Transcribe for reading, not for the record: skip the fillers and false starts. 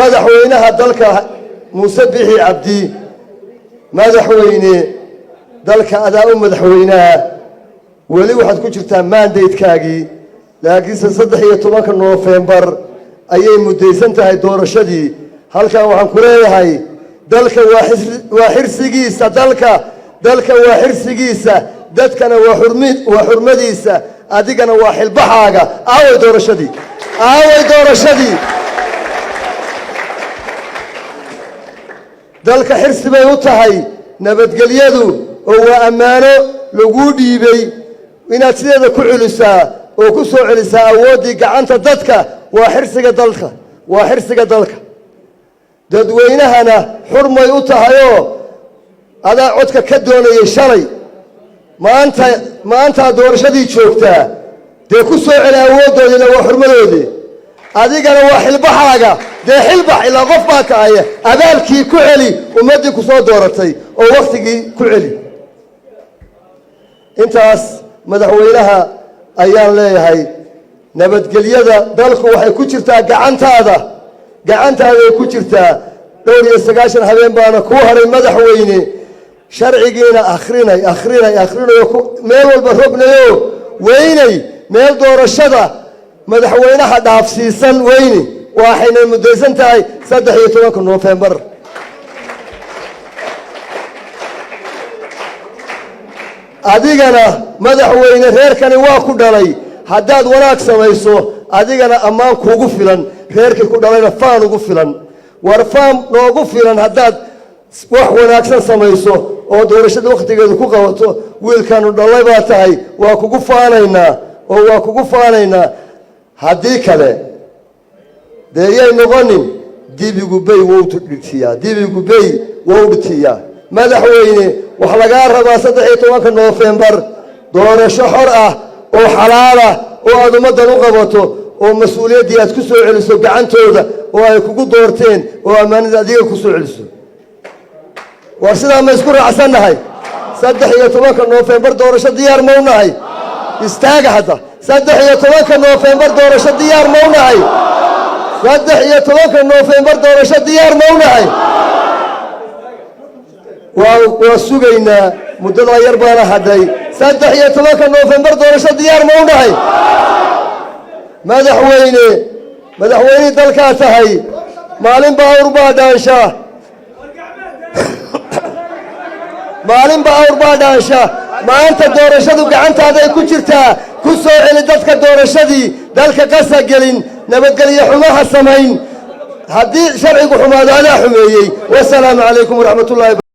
madaxweynaha dalka Muuse Bixi Cabdi madaxweyne dalka adaa u madaxweynaha wali waxaad ku jirtaa mandate-kaagii laakiin 13 November ayay mudaysan tahay doorashadii halkan waxaan ku leeyahay dalka waa xirsigiisa dalka waa xirsigiisa dadkana waa xurmadiisa adigana waa xilbaxaaga aaway doorashadii dalka xirsi bay u tahay nabadgelyadu oo waa ammaano lagu dhiibay inaad sideeda ku celisaa oo ku soo celisaa awoodii gacanta dadka waa xirsiga dalka dadweynahana xurmay u tahayoo adaa codka ka doonayay shalay maanta doorashadii joogtaa dee ku soo celi awooddoodiina waa xurmadoodii adigana waa xilbaxaaga dee xilbax ilaa qof baa kahaya abaalkii ku celi ummaddii ku soo dooratay oo wakhtigii ku celi intaas madaxweynaha ayaan leeyahay nabadgelyada dalku waxay ku jirtaa gacantaaday ku jirtaa 9 habeen baana ku haray madaxweyne sharcigiina akhrinayo meel walba rognayo weynay meel doorashada madaxweynaha dhaafsiisan weyne waxayna mudaysan tahay 13 November adigana madaxweyne reerkani waa ku dhalay haddaad wanaag samayso adigana ammaan kuugu filan reerkii ku dhalayna faan ugu filan war faan noogu filan haddaad wax wanaagsan samayso oo doorashada waqtigeedu ku qabato wiilkanu dhalay baa tahay waa kugu faanaynaa haddii kale dee yay noqonin dibigu bay wou dhitiyaa madaxweyne wax lagaa rabaa 13 November doorasho xor ah oo xalaal ah oo aad ummaddan u qabato oo mas'uuliyaddii aad ku soo celiso gacantooda oo ay kugu doorteen oo ammaanada adiga ku soo celiso war sidaa ma isku raacsannahay 13 November doorasho diyaar ma u nahay istaaga hadda 13 November doorasho diyaar ma u nahay 13 November doorasho diyaar ma u nahay waa sugaynaa muddada yar baana hadhay 13 November doorasho diyaar ma u nahay madaxweyne dalkaa tahay maalin baa awr baa dhaansha maanta doorashadu gacantaaday ku jirtaa ku soo celi dadka doorashadii dalka qasa gelin nabadgelyo xumaha samayn haddii sharcigu xumaado adaa xumeeyey wasalaamu calaykum waraxmatullaahi